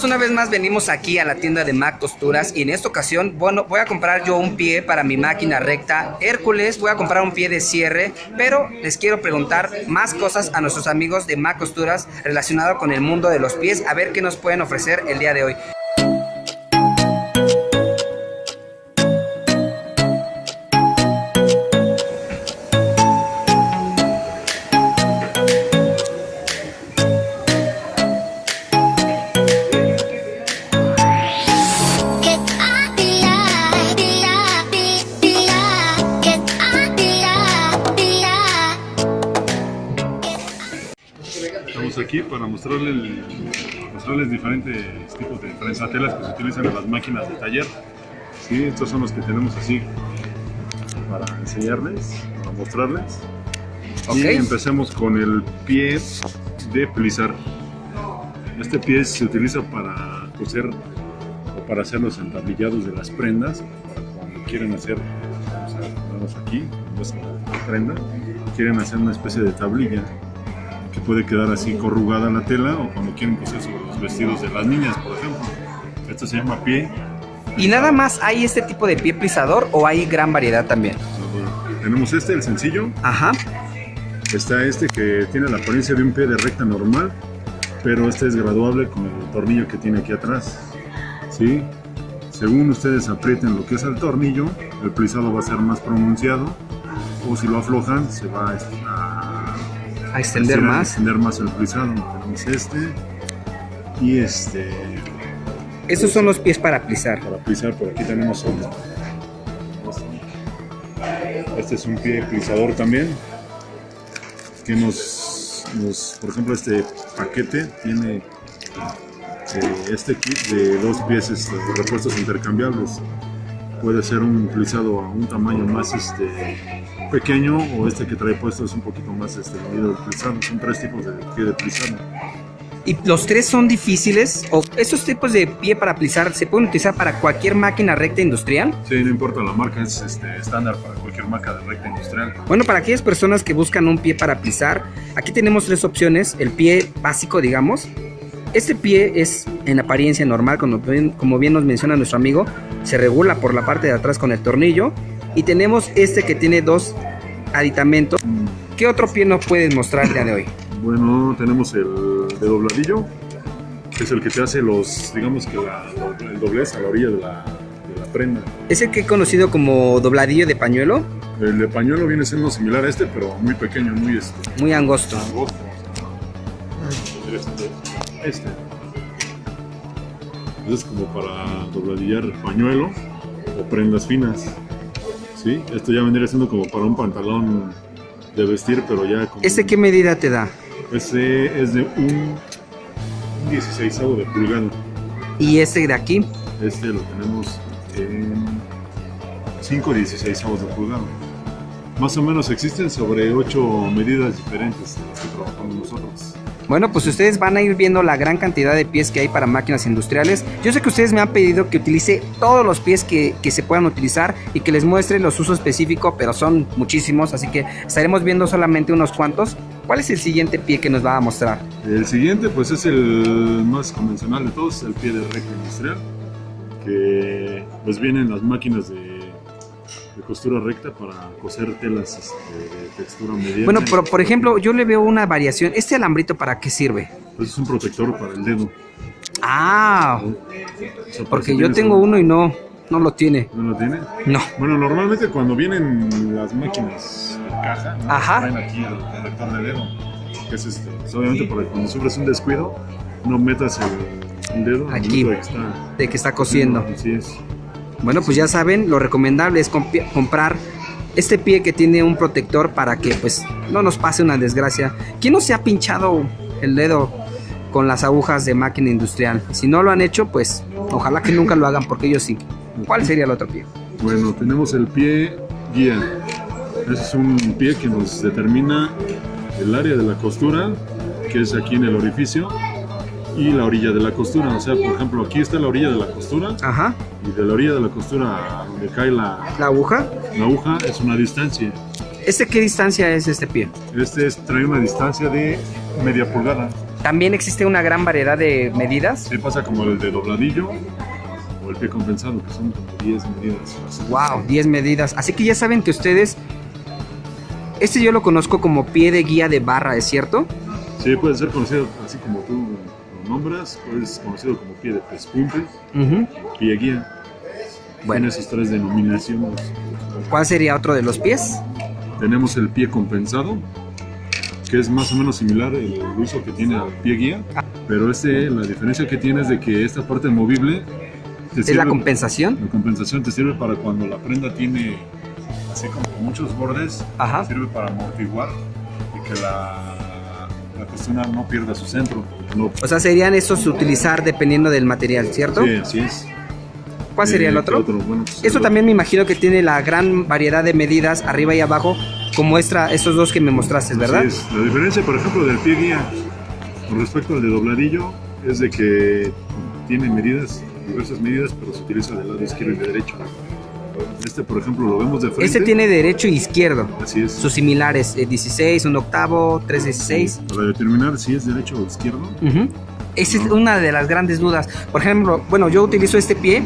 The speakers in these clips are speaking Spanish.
amigos, una vez más venimos aquí a la tienda de Mac Costuras y en esta ocasión, bueno, voy a comprar yo un pie para mi máquina recta Hércules, voy a comprar un pie de cierre, pero les quiero preguntar más cosas a nuestros amigos de Mac Costuras relacionado con el mundo de los pies, a ver qué nos pueden ofrecer el día de hoy. Estamos aquí para mostrarles diferentes tipos de trenzatelas que se utilizan en las máquinas de taller. ¿Sí? Estos son los que tenemos así para enseñarles, para mostrarles. Y empecemos con el pie de plisar. Este pie se utiliza para coser o para hacer los entablillados de las prendas, para cuando quieren hacer, vamos aquí, la prenda, quieren hacer una especie de tablilla que puede quedar así corrugada la tela, o cuando quieren coser sobre los vestidos de las niñas, por ejemplo. Esto se llama pie. ¿Y nada más hay este tipo de pie plisador o hay gran variedad también? Tenemos este, el sencillo. Ajá. Está este que tiene la apariencia de un pie de recta normal, pero este es graduable con el tornillo que tiene aquí atrás. ¿Sí? Según ustedes aprieten lo que es el tornillo, el plisado va a ser más pronunciado, o si lo aflojan, se va a extender más el plisado. Tenemos este y este. Esos son los pies para plisar. Para plisar, por aquí tenemos otro. Este es un pie plisador también, que por ejemplo, este paquete tiene este kit de dos pies repuestos intercambiables. Puede ser un plisado a un tamaño más pequeño, o este que trae puesto es un poquito más medido de plisado. Son tres tipos de pie de plisado. ¿Y los tres son difíciles? ¿O esos tipos de pie para plisar se pueden utilizar para cualquier máquina recta industrial? Sí, no importa la marca, es estándar para cualquier marca de recta industrial. Bueno, para aquellas personas que buscan un pie para plisar, aquí tenemos tres opciones. El pie básico, digamos. Este pie es en apariencia normal, como bien nos menciona nuestro amigo, se regula por la parte de atrás con el tornillo. Y tenemos este que tiene dos aditamentos. ¿Qué otro pie nos puedes mostrar el día de hoy? Bueno, tenemos el de dobladillo, que es el que te hace digamos que el doblez a la orilla de la prenda. ¿Es el que he conocido como dobladillo de pañuelo? El de pañuelo viene siendo similar a este, pero muy pequeño, muy angosto. Este es como para dobladillar pañuelo o prendas finas. ¿Sí? Esto ya vendría siendo como para un pantalón de vestir, pero ya como... ¿Este qué medida te da? Este es de un 16avo de pulgada. ¿Y este de aquí? Este lo tenemos en 5 16avos de pulgada. Más o menos existen sobre 8 medidas diferentes en las que trabajamos nosotros. Bueno, pues ustedes van a ir viendo la gran cantidad de pies que hay para máquinas industriales. Yo sé que ustedes me han pedido que utilice todos los pies que se puedan utilizar y que les muestre los usos específicos, pero son muchísimos, así que estaremos viendo solamente unos cuantos. ¿Cuál es el siguiente pie que nos va a mostrar? El siguiente pues es el más convencional de todos, el pie de recta industrial, que pues vienen las máquinas de costura recta para coser telas de textura mediana. Bueno, pero por ejemplo, yo le veo una variación. ¿Este alambrito para qué sirve? Pues es un protector para el dedo. Ah, porque yo tengo uno y no lo tiene. ¿No lo tiene? No. Bueno, normalmente cuando vienen las máquinas de caja, traen aquí el protector de dedo, que es pues obviamente para que cuando sufres un descuido, no metas el dedo aquí, de que está cosiendo. Así es. Bueno, pues ya saben, lo recomendable es comprar este pie que tiene un protector para que pues no nos pase una desgracia. ¿Quién no se ha pinchado el dedo con las agujas de máquina industrial? Si no lo han hecho, pues ojalá que nunca lo hagan, porque ellos sí. ¿Cuál sería el otro pie? Bueno, tenemos el pie guía. Ese es un pie que nos determina el área de la costura, que es aquí en el orificio, y la orilla de la costura. O sea, por ejemplo, aquí está la orilla de la costura. Ajá. Y de la orilla de la costura a donde cae la aguja. La aguja es una distancia. ¿Qué distancia es este pie? Trae una distancia de media pulgada. También existe una gran variedad de medidas. Sí, pasa como el de dobladillo o el pie compensado, que son como 10 medidas. Wow, 10 medidas. Así que ya saben que ustedes... Este yo lo conozco como pie de guía de barra, ¿es cierto? Sí, puede ser conocido así como tú lo nombras, puede ser conocido como pie de pespunte, pie guía. Bueno, Tiene esos 3 denominaciones. ¿cuál sería otro de los pies? Tenemos el pie compensado, que es más o menos similar el uso que tiene al pie guía, pero la diferencia que tiene es de que esta parte movible te ¿Es la compensación? La compensación te sirve para cuando la prenda tiene así como muchos bordes, Ajá. sirve para amortiguar y que la persona no pierda su centro. No. O sea, serían estos utilizar dependiendo del material, ¿cierto? Sí, así es. ¿Cuál sería el otro? Bueno, pues Esto también me imagino que tiene la gran variedad de medidas arriba y abajo, como estos dos que me mostraste, ¿verdad? Así es. La diferencia, por ejemplo, del pie guía con respecto al de dobladillo es de que tiene diversas medidas, pero se utiliza del lado izquierdo y de derecho. Por ejemplo, lo vemos de frente. Este tiene derecho e izquierdo. Así es. Sus similares, 16, 1 octavo, 3/16. Para determinar si es derecho o izquierdo. Esa es una de las grandes dudas. Por ejemplo, bueno, yo utilizo este pie,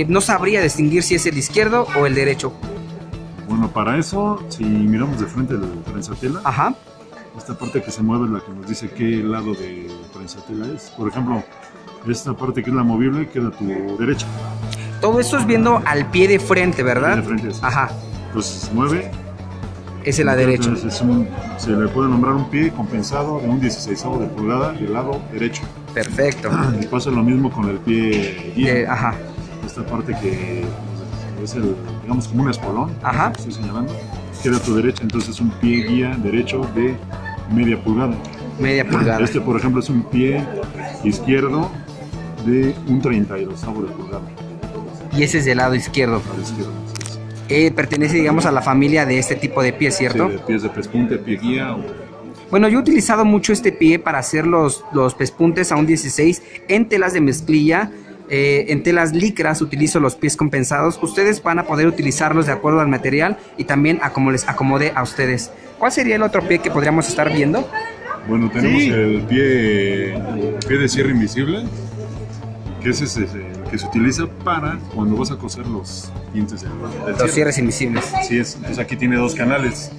no sabría distinguir si es el izquierdo o el derecho. Bueno, para eso, si miramos de frente el prensatela, Ajá. esta parte que se mueve es la que nos dice qué lado de prensatela es. Por ejemplo, esta parte que es la movible queda a tu derecha. Todo esto es viendo al pie de frente, ¿verdad? De frente, sí. Ajá. Entonces se mueve. Es la derecha. Entonces se le puede nombrar un pie compensado de un 16avo de pulgada del lado derecho. Perfecto. Y pasa lo mismo con el pie guía. Ajá. Esta parte que es digamos como un espolón, Ajá. que estoy señalando, queda a tu derecha, entonces es un pie guía derecho de media pulgada. Media pulgada. Por ejemplo, es un pie izquierdo de un 32avo de pulgada. Y ese es del lado izquierdo. A la izquierda, así es. Pertenece, digamos, a la familia de este tipo de pies, ¿cierto? Sí, de pies de pespunte, pie guía. Bueno, yo he utilizado mucho este pie para hacer los pespuntes a un 16 en telas de mezclilla. En telas licras utilizo los pies compensados. Ustedes van a poder utilizarlos de acuerdo al material y también a como les acomode a ustedes. ¿Cuál sería el otro pie que podríamos estar viendo? Bueno, tenemos el pie de cierre invisible, que es el que se utiliza para cuando vas a coser los dientes del Los cierres invisibles. Así es. Entonces aquí tiene 2 canales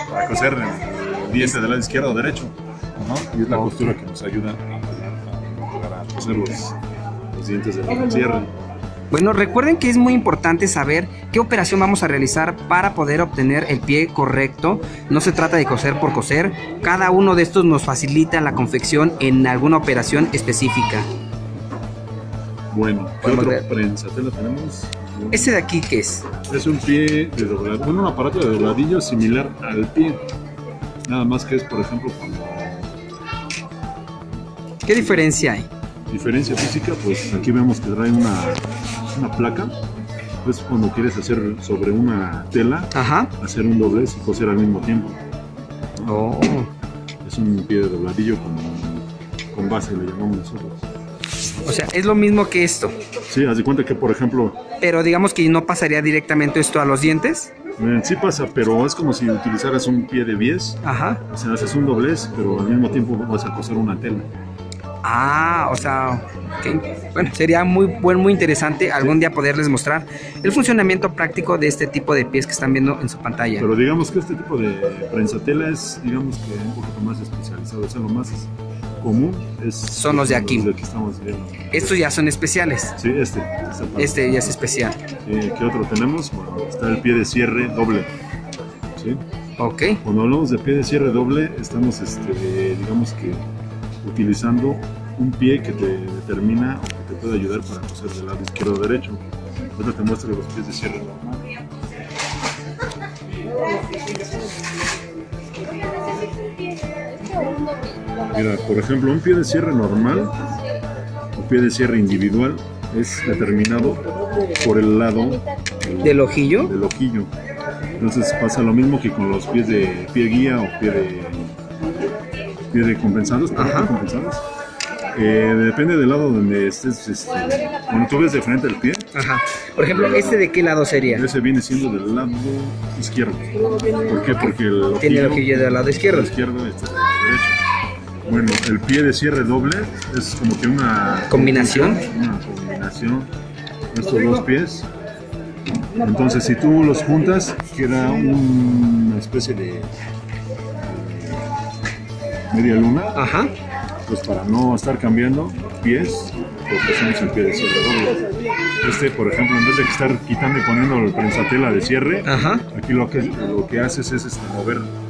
para coser el diente del lado izquierdo o derecho. Y es la costura que nos ayuda a coser los dientes del cierre. Bueno, recuerden que es muy importante saber qué operación vamos a realizar para poder obtener el pie correcto. No se trata de coser por coser. Cada uno de estos nos facilita la confección en alguna operación específica. Bueno, ¿qué Podemos otro ver. prensatela tenemos? ¿Este de aquí qué es? Es un pie de dobladillo, un aparato de dobladillo similar al pie. Nada más que es, por ejemplo, cuando ¿Qué diferencia hay? diferencia física, pues aquí vemos que trae una placa. Pues cuando quieres hacer sobre una tela, Ajá. hacer un doblez y coser al mismo tiempo. Oh. Es un pie de dobladillo con base, le llamamos nosotros. O sea, es lo mismo que esto. Sí, haz de cuenta que, por ejemplo, Pero digamos que no pasaría directamente esto a los dientes. sí pasa, pero es como si utilizaras un pie de bies. Ajá. O sea, haces un doblez, pero al mismo tiempo vas a coser una tela. Ah, o sea, okay. Bueno, sería muy interesante algún día poderles mostrar el funcionamiento práctico de este tipo de pies que están viendo en su pantalla. Pero digamos que este tipo de prensatela es, digamos que un poquito más especializado. O sea, lo más común Son los de aquí. Los de que estamos viendo. Estos ya son especiales. Sí, esta parte. Este ya es especial. ¿Qué otro tenemos? Bueno, está el pie de cierre doble. ¿Sí? Ok. Cuando hablamos de pie de cierre doble, estamos, digamos que, utilizando un pie que te determina o que te puede ayudar para coser del lado izquierdo o derecho. Ahora te muestro los pies de cierre normal. Mira, por ejemplo, un pie de cierre normal o pie de cierre individual es determinado por el lado ¿Del ojillo? del ojillo. Entonces pasa lo mismo que con los pies de pie guía o pie de compensados, Ajá. compensados. Depende del lado donde estés. Cuando tú ves de frente el pie, Ajá. Por ejemplo, ¿este de qué lado sería? ese viene siendo del lado izquierdo. ¿Por qué? Porque el Tiene el ojillo del lado izquierdo. izquierdo está del derecho. Bueno, el pie de cierre doble es como que una ¿Combinación? Una combinación de estos dos pies. Entonces, si tú los juntas, queda una especie de media luna. Ajá. Pues para no estar cambiando pies, pues hacemos el pie de cierre doble. Por ejemplo, en vez de estar quitando y poniendo el prensatela de cierre, Ajá. aquí lo que haces es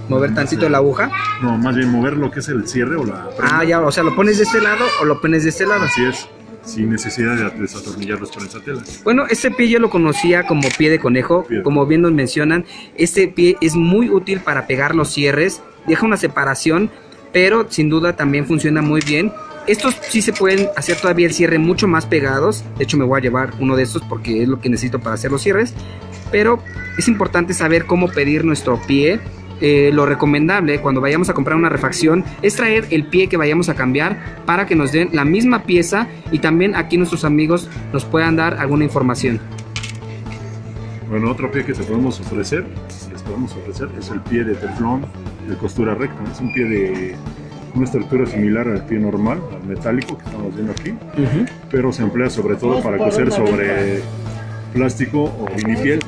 Mover tantito la aguja. No, más bien mover lo que es el cierre o la prenda. Ah, ya, o sea, lo pones de este lado o lo pones de este lado. Así es, sin necesidad de desatornillar los prensatelas. Bueno, este pie yo lo conocía como pie de conejo. Pie. Como bien nos mencionan, este pie es muy útil para pegar los cierres. Deja una separación, pero sin duda también funciona muy bien. Estos sí se pueden hacer todavía el cierre mucho más pegados. De hecho, me voy a llevar uno de estos porque es lo que necesito para hacer los cierres. Pero es importante saber cómo pedir nuestro pie. Lo recomendable cuando vayamos a comprar una refacción es traer el pie que vayamos a cambiar para que nos den la misma pieza y también aquí nuestros amigos nos puedan dar alguna información. Bueno, otro pie que les podemos ofrecer es el pie de teflón de costura recta. Es un pie de una estructura similar al pie normal, al metálico que estamos viendo aquí, pero se emplea sobre todo para coser sobre plástico o vinipiel.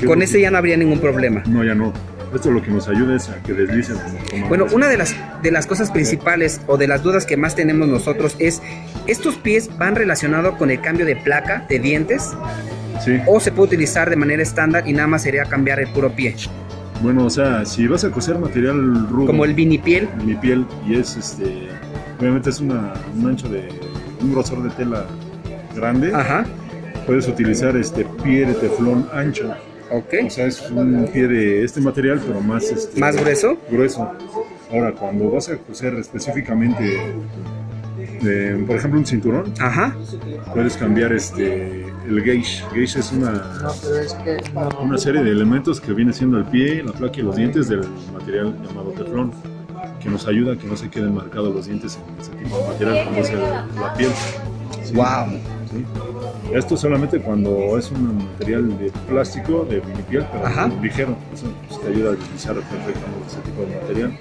Con ese ya no habría ningún problema. No, ya no. Esto lo que nos ayuda es a que deslicen. Bueno, una de las cosas principales o de las dudas que más tenemos nosotros es, ¿estos pies van relacionados con el cambio de placa de dientes? Sí. ¿O se puede utilizar de manera estándar y nada más sería cambiar el puro pie? Bueno, o sea, si vas a coser material rudo, como el vinipiel, y es obviamente es un ancho de un grosor de tela grande. Ajá. Puedes utilizar pie de teflón ancho. Ok. O sea, es un pie de este material, pero más ¿más grueso? Grueso. Ahora, cuando vas a coser específicamente, por ejemplo, un cinturón, ajá, puedes cambiar el gauge. Gauge es una serie de elementos que viene siendo el pie, la placa y los dientes del material llamado teflón, que nos ayuda a que no se queden marcados los dientes en ese tipo de material como es la piel. ¿Sí? Wow. ¿Sí? Esto solamente cuando es un material de plástico, de vinipiel, pero ajá, ligero. Eso pues, te ayuda a deslizar perfectamente ese tipo de material.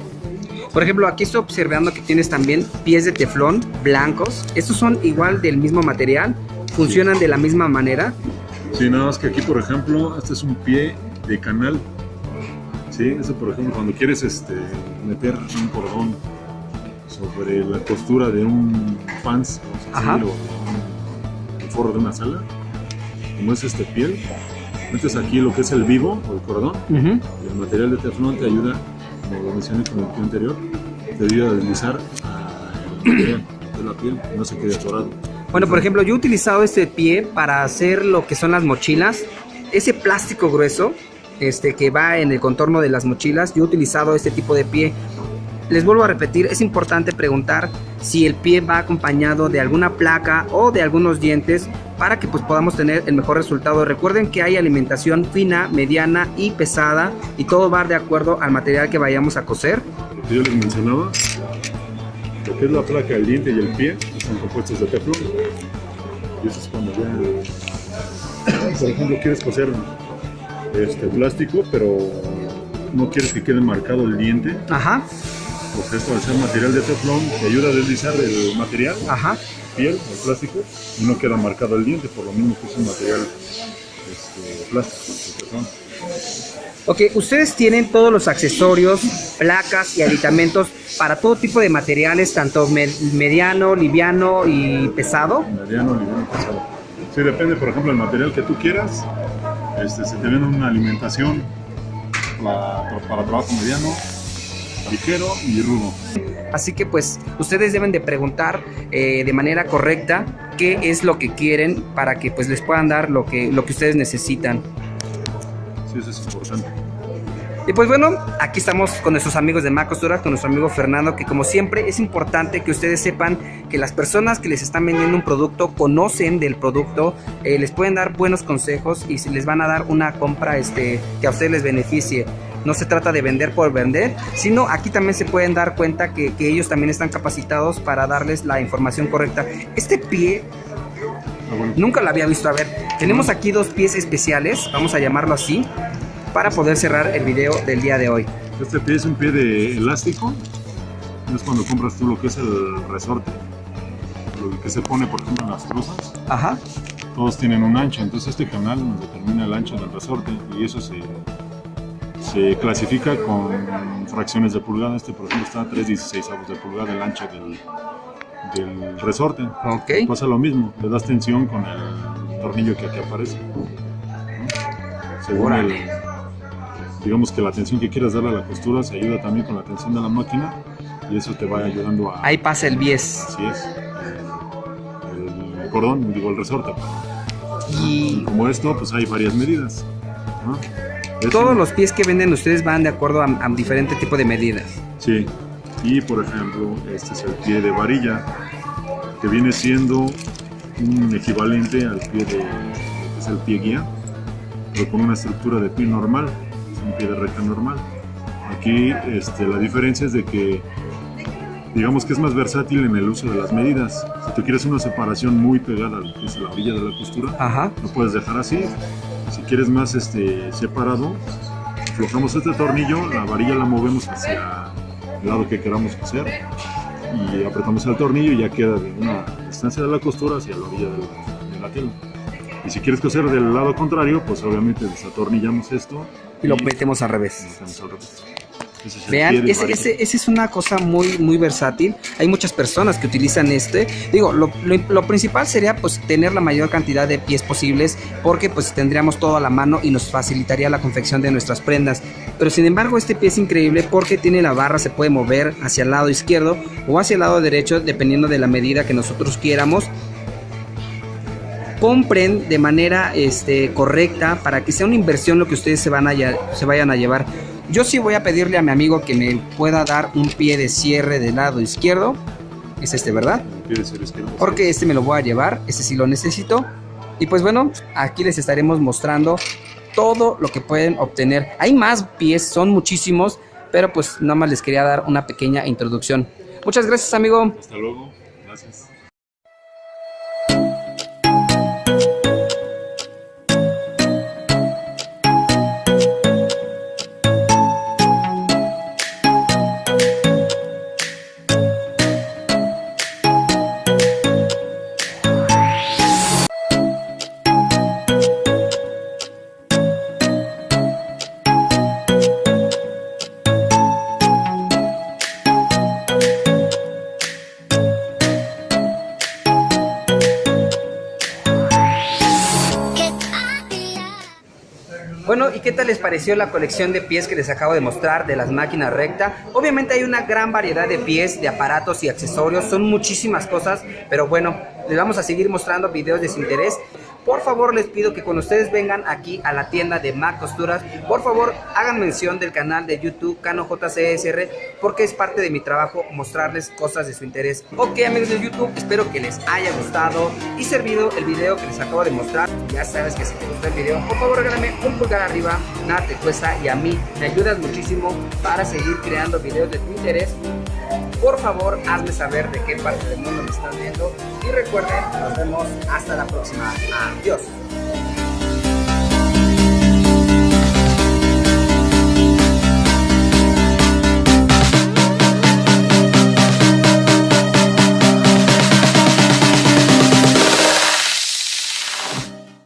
Por ejemplo, aquí estoy observando que tienes también pies de teflón blancos. ¿Estos son igual del mismo material? ¿Funcionan de la misma manera? Sí, nada más que aquí, por ejemplo, este es un pie de canal. Sí, eso, por ejemplo, cuando quieres meter un cordón sobre la costura de un pants, ajá, o el forro de una sala, como es piel, metes aquí lo que es el vivo o el cordón, y el material de teflón te ayuda, como lo mencioné con el pie anterior, te ayuda a deslizar el material de la piel y no se quede atorado. Bueno, por ejemplo, yo he utilizado este pie para hacer lo que son las mochilas. Ese plástico grueso que va en el contorno de las mochilas, yo he utilizado este tipo de pie. Les vuelvo a repetir, es importante preguntar si el pie va acompañado de alguna placa o de algunos dientes para que pues podamos tener el mejor resultado. Recuerden que hay alimentación fina, mediana y pesada y todo va de acuerdo al material que vayamos a coser. Lo que yo les mencionaba, lo que es la placa, el diente y el pie están compuestos de teflón. Y eso es cuando ya, por ejemplo, quieres coser plástico, pero no quieres que quede marcado el diente. Ajá. Pues esto, al ser material de teflón, te ayuda a deslizar el material, ajá, piel, el plástico, y no queda marcado el diente, por lo mismo que es un material plástico, de teflón. Ok, ustedes tienen todos los accesorios, placas y aditamentos para todo tipo de materiales, tanto mediano, liviano y pesado. Mediano, liviano y pesado. Sí, depende, por ejemplo, del material que tú quieras. Se te viene una alimentación para trabajo mediano, ligero y rudo. Así que pues ustedes deben de preguntar de manera correcta qué es lo que quieren para que pues les puedan dar lo que ustedes necesitan. Sí, eso es importante. Y pues bueno, aquí estamos con nuestros amigos de MAC Costuras, con nuestro amigo Fernando, que como siempre es importante que ustedes sepan que las personas que les están vendiendo un producto conocen del producto, les pueden dar buenos consejos y les van a dar una compra que a ustedes les beneficie. No se trata de vender por vender, sino aquí también se pueden dar cuenta que ellos también están capacitados para darles la información correcta. Este pie nunca lo había visto. A ver, tenemos aquí dos pies especiales, vamos a llamarlo así, para poder cerrar el video del día de hoy. Este pie es un pie de elástico, es cuando compras tú lo que es el resorte, lo que se pone, por ejemplo, en las truzas. Ajá. Todos tienen un ancho, entonces este canal nos determina el ancho del resorte y eso se clasifica con fracciones de pulgada. Este, por ejemplo, está a 3/16 de pulgada el ancho del resorte. Ok. Pasa lo mismo, le das tensión con el tornillo que aquí aparece, ¿no? Según digamos que la tensión que quieras darle a la costura se ayuda también con la tensión de la máquina y eso te va ayudando a... Ahí pasa el bies. Así es. El cordón, digo el resorte. Y Como esto, pues hay varias medidas, ¿no? todos los pies que venden ustedes van de acuerdo a diferente tipo de medidas. Sí. Y por ejemplo, este es el pie de varilla, que viene siendo un equivalente al pie de, que es el pie guía, pero con una estructura de pie normal, es un pie de recta normal. Aquí la diferencia es de que, digamos que es más versátil en el uso de las medidas. Si tú quieres una separación muy pegada a lo que es la orilla de la costura, Ajá. lo puedes dejar así. Si quieres más separado, aflojamos este tornillo, la varilla la movemos hacia el lado que queramos coser y apretamos el tornillo y ya queda de una distancia de la costura hacia la orilla de la tela. Y si quieres coser del lado contrario, pues obviamente desatornillamos esto Y lo metemos al revés. metemos al revés. Ese es el Vean, pie de ese varilla. es una cosa muy versátil. Hay muchas personas que utilizan este. Digo, lo principal sería pues tener la mayor cantidad de pies posibles, porque pues tendríamos todo a la mano y nos facilitaría la confección de nuestras prendas. Pero sin embargo este pie es increíble porque tiene la barra, se puede mover hacia el lado izquierdo o hacia el lado derecho dependiendo de la medida que nosotros quieramos. Compren de manera correcta para que sea una inversión lo que ustedes se vayan a llevar. Yo sí voy a pedirle a mi amigo que me pueda dar un pie de cierre del lado izquierdo. Es este, ¿verdad? El pie de cierre izquierdo. Porque este me lo voy a llevar, este sí lo necesito. Y pues bueno, aquí les estaremos mostrando todo lo que pueden obtener. Hay más pies, son muchísimos, pero pues nada más les quería dar una pequeña introducción. Muchas gracias, amigo. Hasta luego. Gracias. Bueno, ¿y qué tal les pareció la colección de pies que les acabo de mostrar de las máquinas recta? Obviamente hay una gran variedad de pies, de aparatos y accesorios, son muchísimas cosas, pero bueno, les vamos a seguir mostrando videos de su interés. Por favor, les pido que cuando ustedes vengan aquí a la tienda de Mac Costuras, por favor hagan mención del canal de YouTube Cano JCSR, porque es parte de mi trabajo mostrarles cosas de su interés. Ok, amigos de YouTube, espero que les haya gustado y servido el video que les acabo de mostrar. Ya sabes que si te gustó el video, por favor regálame un pulgar arriba, nada te cuesta y a mí me ayudas muchísimo para seguir creando videos de tu interés. Por favor, hazme saber de qué parte del mundo me estás viendo y recuerden, nos vemos hasta la próxima. Adiós.